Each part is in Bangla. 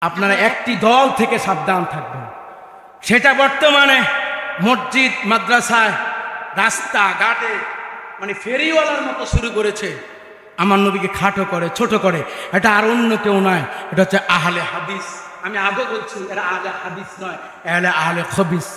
আপনারা একটি দল থেকে সাবধান থাকবেন। সেটা বর্তমানে মসজিদ, মাদ্রাসায়, রাস্তাঘাটে মানে ফেরিওয়ালার মতো শুরু করেছে। আমার নবীকে খাটো করে, ছোট করে। এটা আর অন্য কেউ নয়, এটা হচ্ছে আহলে হাদিস। আমি আগে বলছি এরা আহলে হাদিস নয়, এরা আহলে খবিস।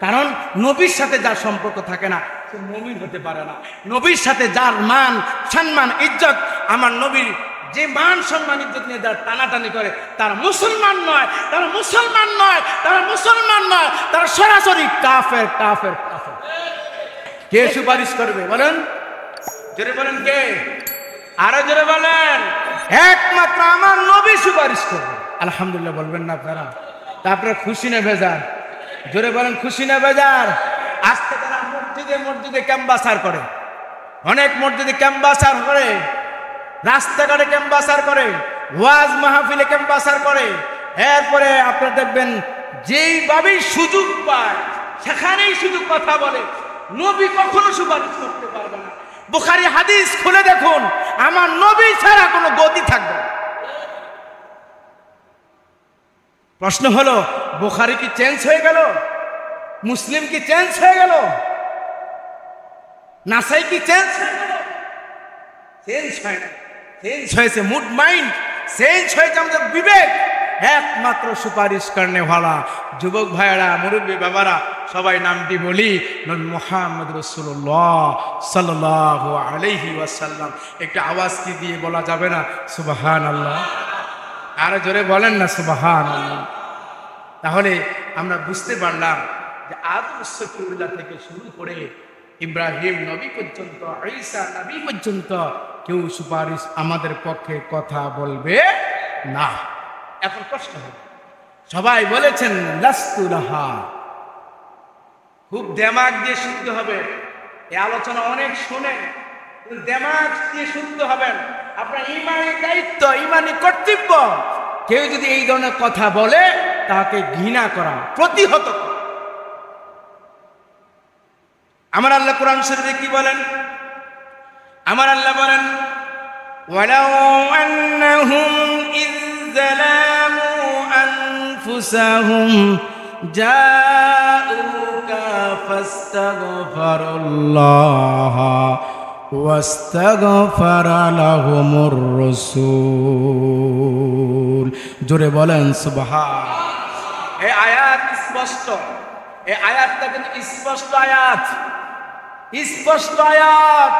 কারণ নবীর সাথে যার সম্পর্ক থাকে না সে মুমিন হতে পারে না। নবীর সাথে যার মান সম্মান ইজ্জত, আমার নবীর যে মান সম্মান ইজ্জত নিয়ে যার টানাটানি করে তার মুসলমান নয়, তারা মুসলমান নয়, তারা মুসলমান নয়, তারা সরাসরি কাফের কাফের কাফের। কে সুপারিশ করবে বলেন? জোরে বলেন কে? আরো জোরে বলেন। একমাত্র আমার নবী সুপারিশ করবে। আলহামদুলিল্লাহ বলবেন না আপনারা? তারপরে খুশি না বেজার? জোরে বলেন খুশি না বেজার? আজকে তারা মসজিদে মসজিদে ক্যাম্পাসার করে, অনেক মসজিদে ক্যাম্পাসার করে, রাস্তাঘাটে ক্যাম্পাসার করে, ওয়াজ মাহফিলে ক্যাম্পাসার করে। এরপরে আপনারা দেখবেন যেইভাবেই সুযোগ পায় সেখানেই শুধু কথা বলে। নবী কখনো সুপারিশ করতে পারবে না। বুখারী হাদিস খুলে দেখুন, আমার নবী ছাড়া কোনো গতি থাকবে না। প্রশ্ন হলো, বুখারী কি চেঞ্জ হয়ে গেল? মুসলিম কি চেঞ্জ হয়ে গেল? নাসাই কি চেঞ্জ হয়ে গেল? চেঞ্জ হয় না। চেঞ্জ হয়েছে মুড মাইন্ড, চেঞ্জ হয়েছে আমাদের বিবেক। একমাত্র সুপারিশ করনে ওয়ালা যুবক ভাইয়েরা, মুরব্বী বাবারা, সবাই নামটি বলি, নবী মুহাম্মদ রাসূলুল্লাহ সাল্লাল্লাহু আলাইহি ওয়াসাল্লাম। একটু আওয়াজ কি দিয়ে বলা যাবে না সুবহানাল্লাহ? আরো জোরে বলেন না সুবহানাল্লাহ? তাহলে আমরা বুঝতে পারলাম যে আদম সফিউল্লাহ থেকে শুরু করে ইব্রাহিম নবী পর্যন্ত, ঈসা নবী পর্যন্ত কেউ সুপারিশ আমাদের পক্ষে কথা বলবে না। এখন প্রশ্ন হবে, সবাই বলেছেন লাস্তু লাহা, খুব দেমাগ দিয়ে শুনতে হবে। এই আলোচনা অনেক শোনেন, দেমাগ দিয়ে শুনতে হবেন। আপনার ইমানি দায়িত্ব, ইমানি কর্তব্য, কেউ যদি এই ধরনের কথা বলে তাকে ঘৃণা করা, প্রতিহত করা। আমার আল্লাহ কোরআন শরীফে কি বলেন? আমার আল্লাহ বলেন, ওয়ালাউ আন্নাহুম ইয যালামু আনফুসাহুম জাউকা ফাস্তাগফিরুল্লাহ ওয়াস্তাগফারা লাহুমুর রাসূল। জোরে বলেন সুবহান। এই আয়াত স্পষ্ট, এই আয়াতটা কিন্তু স্পষ্ট আয়াত, স্পষ্ট আয়াত।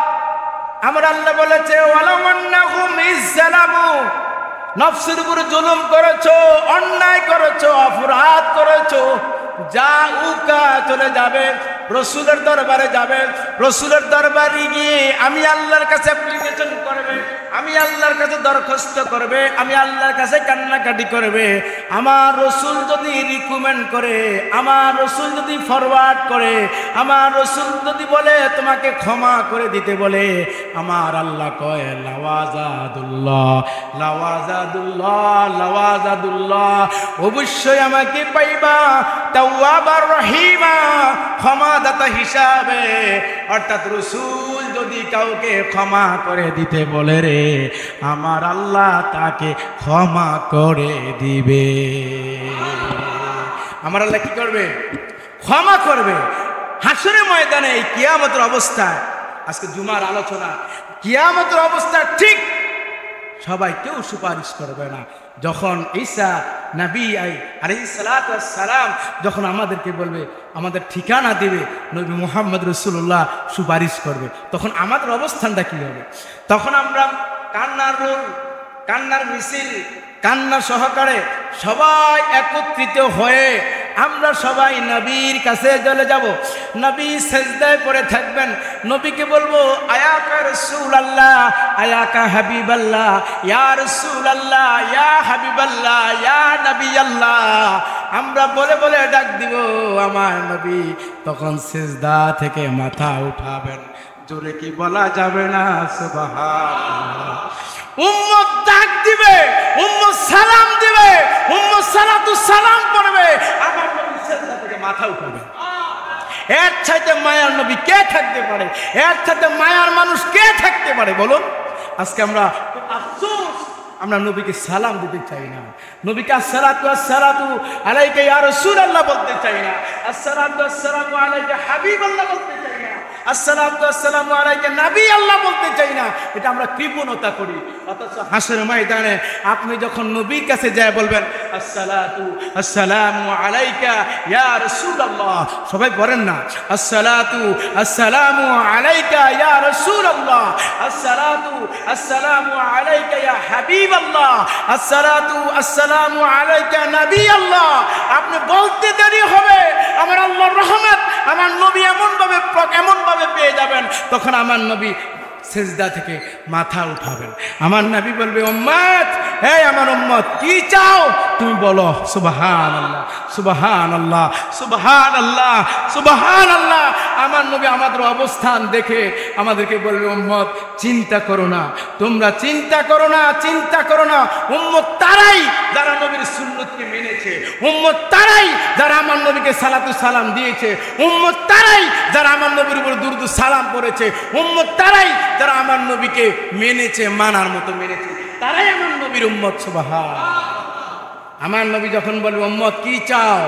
আমার আল্লাহ বলেছে, ওয়ালাউ আন্নাহুম ইয যালামু, নফসের উপরে জুলুম করেছো, অন্যায় করেছো, অপরাধ করেছো, জাউকা চলে যাবে, রসুলের দরবারে যাবে, রসুলের দরবারে গিয়ে আমি আল্লাহর কাছে অ্যাপ্লিকেশন করবে, আমি আল্লাহর কাছে দরখাস্ত করবে, আমি আল্লাহর কাছে কান্নাকাটি করবে। আমার রসুল যদি রিকমেন্ড করে, আমার রসুল যদি ফরওয়ার্ড করে, আমার রসুল যদি বলে তোমাকে ক্ষমা করে দিতে বলে, আমার আল্লাহ কয় লাওয়াজাদুল্লাহ লাওয়াজাদুল্লাহ লাওয়াজাদুল্লাহ, অবশ্যই আমাকে পাইবা তাওয়াবার রহিমা, ক্ষমাদাতা হিসাবে। অর্থাৎ রসুল যদি কাউকে ক্ষমা করে দিতে বলে রে, আমার আল্লাহ তাকে ক্ষমা করে দিবে। আমার আল্লাহ কি করবে? ক্ষমা করবে। হাসরের ময়দানে এই কিয়ামতের অবস্থায়, আজকে জুমার আলোচনা, কিয়ামতের অবস্থা ঠিক সবাই কেউ সুপারিশ করবে না। যখন ঈসা নবী আলাইহিস সালাতু ওয়াস সালাম যখন আমাদেরকে বলবে, আমাদের ঠিকানা দিবে, নবী মুহাম্মদ রাসূলুল্লাহ সুপারিশ করবে, তখন আমাদের অবস্থানটা কি হবে? তখন আমরা কান্নার রোল, কান্নার মিছিল, কান্না সহকারে সবাই একত্রিত হয়ে আমরা সবাই নবীর কাছে চলে যাব। নবী সেজদায় পড়ে থাকবেন, নবীকে বলবো আয়াকা রাসূলুল্লাহ, আয়াকা হাবিবাল্লাহ, ইয়া রাসূলুল্লাহ, ইয়া হাবিবাল্লাহ, ইয়া নবিয়াল্লাহ। আমরা বলে বলে ডাক দিব আমার নবী। তখন সেজদা থেকে মাথা উঠাবেন। জোরে কি বলা যাবে না সুবহানাল্লাহ? উম্মত ডাক দিবে, উম্মত সালাম দিবে, উম্মত সালাতু সালাম পড়বে, আমার নবী সেজদা থেকে মাথা উঠাবে। এর চাইতে মায়ার নবী কে থাকতে পারে? এর চাইতে মায়ার মানুষ কে থাকতে পারে বলুন? আজকে আমরা আফসোস, আমরা নবীকে সালাম দিতে চাই না, নবীকে আসসালাতু আসসালাতু আলাইকা ইয়া রাসূলুল্লাহ বলতে চাই না, আসসালাতু আসসালামু আলাইকা হাবিবাল্লাহ বলতে চাই না, আসসালাতু আসসালামু আলাইকা নবী আল্লাহ বলতে চাই না। এটা আমরা কৃপণতা করি। অথচ হাসরের ময়দানে আপনি যখন নবীর কাছে যায় বলবেন আসসালাতু আসসালামু আলাইকা ইয়া রাসূলুল্লাহ, সবাই বলেন না আসসালাতু আসসালামু আলাইকা ইয়া রাসূলুল্লাহ, আসসালাতু আসসালামু আলাইকা ইয়া হাবিবাল্লাহ, আসসালাতু আসসালামু আলাইকা নবী আল্লাহ। আপনি বলতে দেরি হবে, আমার আল্লাহর রহমত আমার নবী এমনভাবে পেয়ে যাবেন, তখন আমার নবী সেজদা থেকে মাথা উঠাবেন। আমার নবী বলবে উম্মত, হে আমার উম্মত কি চাও তুমি বলো। সুবহানাল্লাহ সুবহানাল্লাহ সুবহানাল্লাহ সুবহানাল্লাহ। আমার নবী আমাদের অবস্থান দেখে আমাদেরকে বলবে উম্মত চিন্তা করো না, তোমরা চিন্তা করো না, চিন্তা করো না। উম্মত তারাই যারা নবীর সুন্নতকে মেনেছে, উম্মত তারাই যারা আমার নবীকে সালাতু সালাম দিয়েছে, উম্মত তারাই যারা আমার নবীর উপর দুরূদ সালাম পড়েছে, উম্মত তারাই যারা আমার নবীকে মেনেছে, মানার মতো মেনেছে, তারাই আমার নবীর উম্মত। সুবহানাল্লাহ। আমার নবী যখন বলবে উম্মত কি চাও,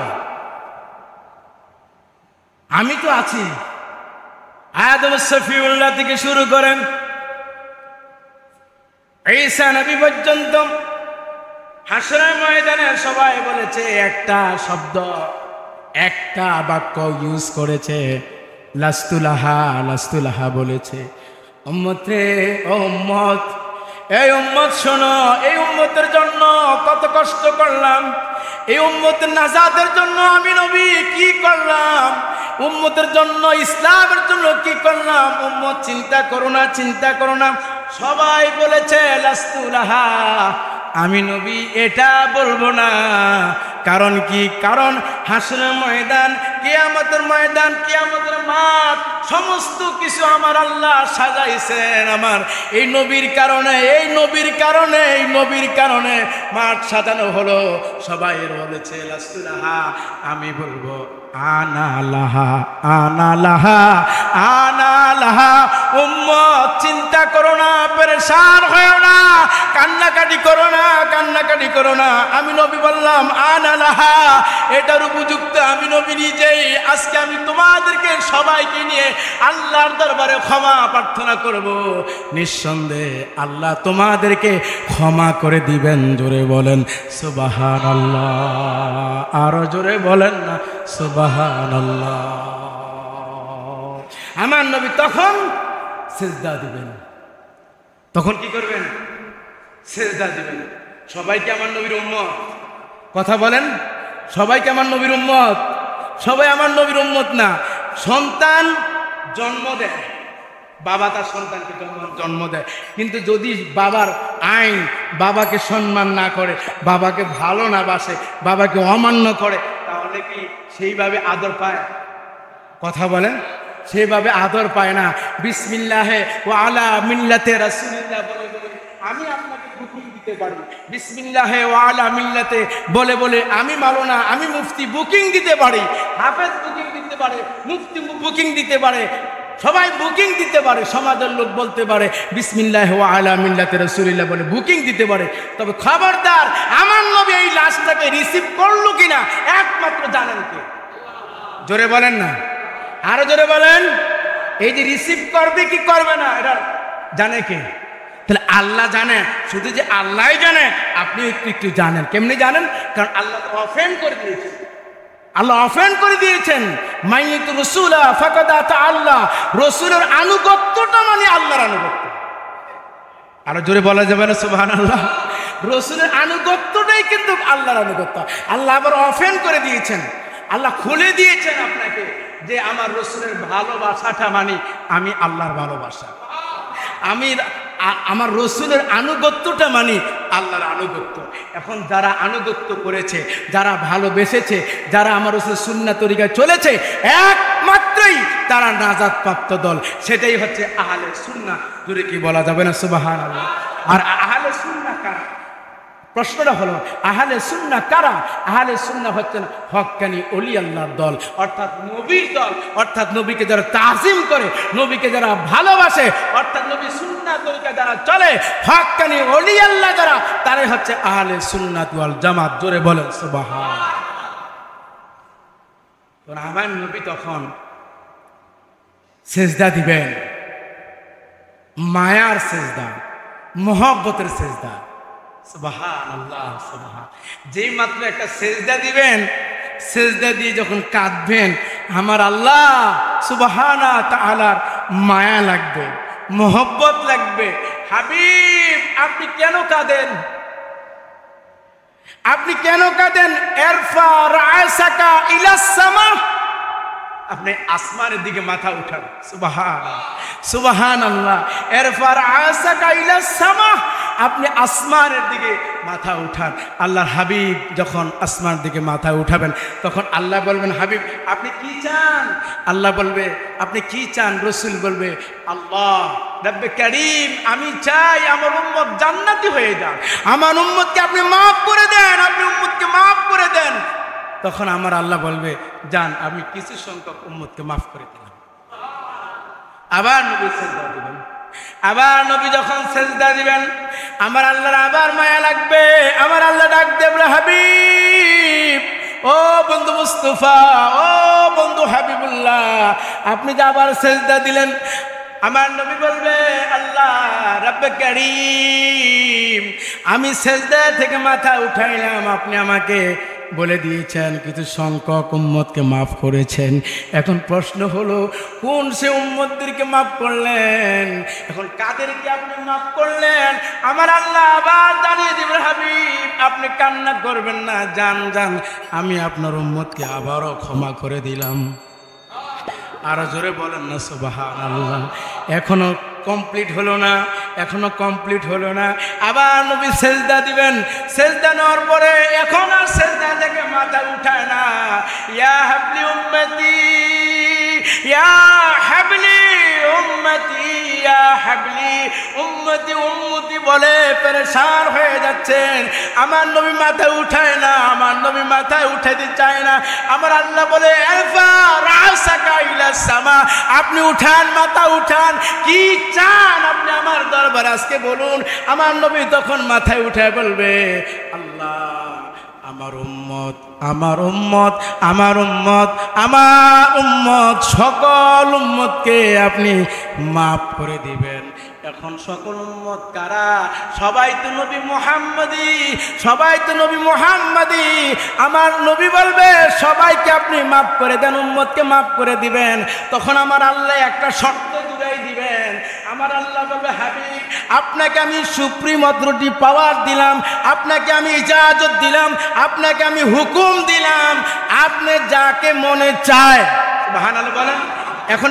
আমি তো আছি। আদম শফিউল্লাহ থেকে শুরু করেন ঈসা নবী পর্যন্ত হাসরের ময়দানে সবাই বলেছে একটা শব্দ, একটা বাক্য ইউজ করেছে, লাস্তুলাহা লাস্তুলাহা বলেছে। উম্মত রে, ও উম্মত, এই উম্মত শোনো, এই উম্মতের জন্য কত কষ্ট করলাম, এই উম্মতের নাজাতের জন্য আমি নবী কি করলাম, উম্মতের জন্য ইসলামের জন্য কি করলাম। উম্মত চিন্তা করো না, চিন্তা করো না। সবাই বলেছে লাস্তুলাহা, আমি নবী এটা বলবো না। কারণ কি? কারণ হাসরের ময়দান, কিয়ামতের ময়দান, কিয়ামতের মাঠ, সমস্ত কিছু আমার আল্লাহ সাজাইছেন আমার এই নবীর কারণে, এই নবীর কারণে, এই নবীর কারণে মাঠ সাজানো হলো। সবাই বলেছে লাস্তুলাহা, আমি বলবো আনা লাহা আনা লাহা আনা লাহা। উম্মত চিন্তা করো না, পেরেশান হয়ো না, কান্নাকাটি করো না, কান্নাকাটি করো না। আমি নবী বললাম আনা লাহা, এটার উপযুক্ত আমি নবী নিজেই। আজকে আমি তোমাদেরকে সবাইকে নিয়ে আল্লাহর দরবারে ক্ষমা প্রার্থনা করব। নিঃসন্দেহে আল্লাহ তোমাদেরকে ক্ষমা করে দিবেন। জোরে বলেন সুবহানাল্লাহ, আরো জোরে বলেন না সুবহানাল্লাহ। আমার নবী তখন সিজদা দিবেন। তখন কি করবেন? সিজদা দিবেন। সবাইকে আমার নবীর উম্মত, কথা বলেন, সবাইকে আমার নবীর উম্মত? সবাই আমার নবীর উম্মত না। সন্তান জন্ম দেয়, বাবা তার সন্তানকে জন্ম দেয়, কিন্তু যদি বাবার আইন বাবাকে সম্মান না করে, বাবাকে ভালো না বাসে, বাবাকে অমান্য করে, তাহলে কি সেইভাবে আদর পায়? কথা বলেন, সেইভাবে আদর পায় না। বিসমিল্লাহে ওয়া আলা মিল্লাতে রাসূলিল্লাহ বলে বলে আমি আপনাকে বুকিং দিতে পারি, বিসমিল্লাহে ওয়া আলা মিল্লাতে বলে বলে আমি মাওলানা, আমি মুফতি বুকিং দিতে পারি, হাফেজ বুকিং দিতে পারে, মুফতি বুকিং দিতে পারে, সবাই বুকিং দিতে পারে, সমাজের লোক বলতে পারে বিসমিল্লাহি ওয়া আলা মিল্লাতি রাসূলিল্লাহ বলে বুকিং দিতে পারে। তবে খবরদার, আমার নবী এই লাশটাকে রিসিভ করলো কিনা একমাত্র জানেন কে? জোরে বলেন না, আরো জোরে বলেন। এই যে রিসিভ করবে কি করবে না এটা জানে কে? তাহলে আল্লাহ জানে। শুধু যে আল্লাহই জানে, আপনি একটু একটু জানেন। কেমনি জানেন? কারণ আল্লাহ তো অফেন্ড করে দিয়েছেন, আল্লাহ অফেন্ড করে দিয়েছেন। মাইয়াতু রাসূলা ফাকাদ আতা আল্লাহ, রাসূলের আনুগত্যটা মানে আল্লাহর আনুগত্য। আরো জোরে বলা যাবে না সুবহানাল্লাহ? রাসূলের আনুগত্যটাই কিন্তু আল্লাহর আনুগত্য। আল্লাহ আবার অফেন্ড করে দিয়েছেন, আল্লাহ খুলে দিয়েছেন আপনাকে যে আমার রাসূলের ভালোবাসাটা মানে আমি আল্লাহর ভালোবাসা, আমি আমার রাসূলের আনুগত্যটা মানে আল্লাহর আনুগত্য। এখন যারা আনুগত্য করেছে, যারা ভালোবেসেছে, যারা আমার রাসূলের সুন্নাত তরিকায় চলেছে, একমাত্রই তারা নাজাত প্রাপ্ত দল। সেটাই হচ্ছে আহলে সুন্নাহ। জোরে কি বলা যাবে না সুবহানাল্লাহ? আর আহলে সুন্নাহ কারা? প্রশ্নটা হলো আহলে সুন্নাহ কারা? আহলে সুন্নাহ হচ্ছেন হক্কানি ওলি আল্লাহর দল, অর্থাৎ নবীর দল, অর্থাৎ নবীকে যারা তাজিম করে, নবীকে যারা ভালোবাসে, অর্থাৎ নবী সুন্নাহ তরিকা যারা চলে, হক্কানি ওলি আল্লাহ যারা, তারাই হচ্ছে আহলে সুন্নাত ওয়াল জামাত। জোরে বলেন সুবহানাল্লাহ। তো আমার নবী তখন সেজদা দিবেন, মায়ার সেজদা, মহব্বতের সেজদা। সুবহানাল্লাহ, সুবহান। যেই মাত্র একটা সেজদা দিবেন, সেজদা দিয়ে যখন কাঁদবেন, আমার আল্লাহ সুবহানাহু ওয়া তাআলার মায়া লাগবে, মহব্বত লাগবে। হাবিব আপনি কেন কাঁদেন? আপনি কেন কাঁদেন? ইরফা রা'সাকা ইলাস সামা, আপনি আসমানের দিকে মাথা উঠান। সুবহানাল্লাহ, সুবহানাল্লাহ। ইরফা রা'সাকা ইলাস সামা, আপনি আসমানের দিকে মাথা উঠান। আল্লাহর হাবিব যখন আসমানের দিকে মাথা উঠাবেন, তখন আল্লাহ বলবেন, হাবিব আপনি কি চান? আল্লাহ বলবে, আপনি কি চান? রাসূল বলবে, আল্লাহ রব্বে কারীম, আমি চাই আমার উম্মত জান্নাতি হয়ে যান, আমার উম্মতকে আপনি মাফ করে দেন, আপনি উম্মতকে মাফ করে দেন। তখন আমার আল্লাহ বলবে, যান আমি কিছু সংখ্যক উম্মতকে মাফ করে দিলাম। আবার নবী সেজদা দিবেন, আবার নবী যখন সেজদা দিবেন, আমার আল্লাহর আবার মায়া লাগবে। আমার আল্লাহ ডাক দেবে, হাবিব, ও বন্ধু মুস্তাফা, ও বন্ধু হাবিবুল্লাহ, আপনি যে আবার সেজদা দিলেন। আমার নবী বলবে, আল্লাহ রব্বে কারীম, আমি সেজদা থেকে মাথা উঠাইলাম, আপনি আমাকে বলে দিয়েছেন কিছু সংখ্যক উম্মতকে মাফ করেছেন। এখন প্রশ্ন হলো, কোন সে উম্মতদেরকে মাফ করলেন? এখন কাদেরকে আপনি মাফ করলেন? আমার আল্লাহ আবার জানিয়ে দিবেন, হাবিব আপনি কান্না করবেন না, যান যান, আমি আপনার উম্মতকে আবারও ক্ষমা করে দিলাম। আরো জোরে বলেন না সুবহানাল্লাহ। এখনো কমপ্লিট হলো না, এখনো কমপ্লিট হলো না। আবার নবী সেজদা দিবেন, সেজদা নেওয়ার পরে এখন আর সেজদা থেকে মাথা উঠায় না। ইয়া হাবলি উম্মতি, ইয়া হাবলি উম্মতি, ইয়া হাবলি উম্মতি, উম্মতি বলে পেরেশান হয়ে যাচ্ছেন। আমার নবী মাথা উঠায় না, আমার নবী মাথায় উঠাতে চায় না। আমার আল্লাহ বলে, ইরফা রা'সাকা ইলাস সামা, আপনি উঠান, মাথা উঠান, কি চান আপনি আমার দরবারে আজকে বলুন। আমার নবী তখন মাথায় উঠে বলবে, আল্লাহ আমার উম্মত, আমার উম্মত, আমার উম্মত, আমার উম্মত, সকল উম্মতকে আপনি মাফ করে দিবেন। এখন সকল উম্মত কারা? সবাই তো নবী মুহাম্মদী, সবাই তো নবী মুহাম্মদী। আমার নবী বলবে, সবাইকে আপনি মাফ করে দেন, উম্মতকে মাফ করে দিবেন। তখন আমার আল্লাহ একটা শর্ত জুড়াই দিবেন। আমার আল্লাহ বলবে, হাবিব আপনাকে আমি সুপ্রিম অথরিটি পাওয়ার দিলাম, আপনাকে আমি ইজাজত দিলাম, আপনাকে আমি হুকুম দিলাম, আপনি যাকে মনে চায়। সুবহানাল্লাহ বলেন।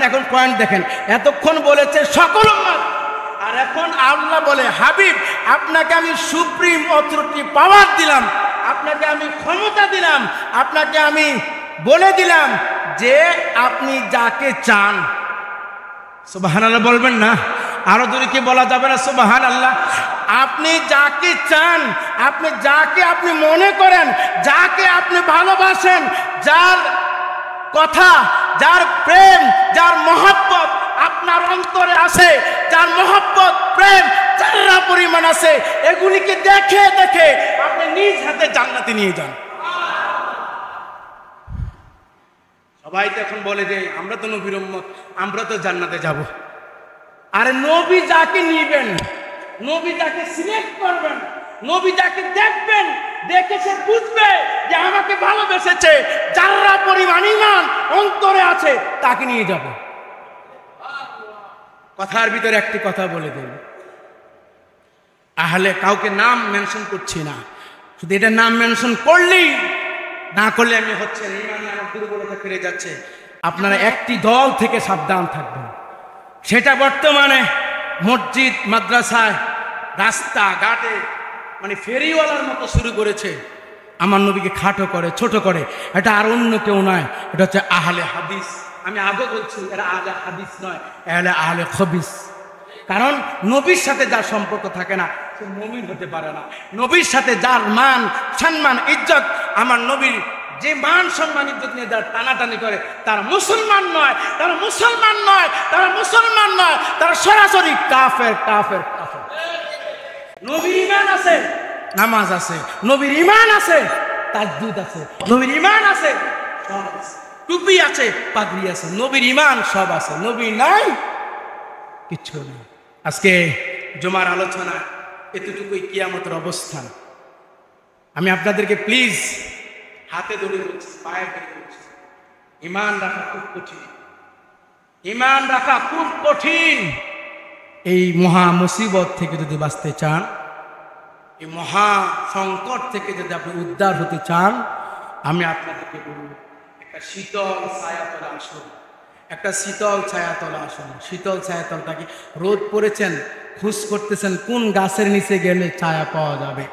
এখন পয়েন্ট দেখেন, এতক্ষণ বলেছে সকল উম্মত, আর এখন আল্লাহ বলে, হাবিব আপনাকে আমি সুপ্রিম অথরিটি পাওয়ার দিলাম, আপনাকে আমি ক্ষমতা দিলাম, আপনাকে আমি বলে দিলাম যে আপনি যাকে চান। সুবহানাল্লাহ বলবেন না? আরো দূরে কি বলা যাবে না সুবহানাল্লাহ? আপনি যাকে চান, আপনি যাকে আপনি মনে করেন, যাকে আপনি ভালোবাসেন, যার কথা, যার প্রেম, যার মহব্বত আপনার অন্তরে আছে, যার মহব্বত প্রেম যারা পরিমাণ আছে, এগুলিকে দেখে দেখে আপনি নিজ হাতে জান্নাতে নিয়ে যান। সবাই তো এখন বলে যে আমরা তো নবীর উম্মত, আমরা তো জান্নাতে যাব। আরে নবী যাকে নিবেন, নবী যাকে সিলেক্ট করবেন, নবী যাকে দেখবেন, দেখে সে বুঝবে যে আমাকে ভালোবেসেছে, যারা পরিমাণ ঈমান অন্তরে আছে, তাকে নিয়ে যাব। কথার ভিতরে একটি কথা বলে দেব, আহলে কাউকে নাম মেনশন করছি না, শুধু এটা নাম মেনশন করলেই, না করলে আমি হচ্ছে ঈমানে আমার দুর্বলতা ফিরে যাচ্ছে। আপনারা একটি দল থেকে সাবধান থাকবেন, সেটা বর্তমানে মসজিদ, মাদ্রাসায়, রাস্তা ঘাটে মানে ফেরিওয়ালার মতো শুরু করেছে। আমার নবীকে খাটো করে, ছোট করে। এটা আর অন্য কেউ নয়, এটা হচ্ছে আহলে হাদিস। আমি আগে বলছি, এরা আহলে হাদিস নয়, এরা আহলে খবিস। কারণ নবীর সাথে যার সম্পর্ক থাকে না, সে মুমিন হতে পারে না। নবীর সাথে যার মান সম্মান ইজ্জত, আমার নবীর যে মান সম্মান ইজ্জত নিয়ে যারা টানাটানি করে তারা মুসলমান নয়, তারা মুসলমান নয়, তারা মুসলমান নয়, তারা সরাসরি কাফের কাফের কাফের। নবীর ঈমান আছে, নামাজ আছে, নবীর ঈমান আছে, তাজদুদ আছে, নবীর ঈমান আছে, সব আছে, টুপি আছে, পাগড়ি আছে, নবীর ঈমান সব আছে, নবী নাই কিচ্ছু নেই। আজকে জুমার আলোচনা এতটুকুই কিয়ামতের অবস্থান। আমি আপনাদেরকে প্লিজ হাতে ধরে বলছি, পায়ে ধরে বলছি, ঈমান রাখা খুব কঠিন, ঈমান রাখা খুব কঠিন। এই মহা মুসিবত থেকে যদি বাঁচতে চান, এই মহা সংকট থেকে যদি আপনি উদ্ধার হতে চান, আমি আপনাদেরকে বলব একটা শীতল ছায়াতলে আসুন, একটা শীতল ছায়াতলে আসুন। শীতল ছায়াতলটা কি? রোদ পড়েছেন, খুঁজ করতেছেন কোন গাছের নিচে গেলে ছায়া পাওয়া যাবে।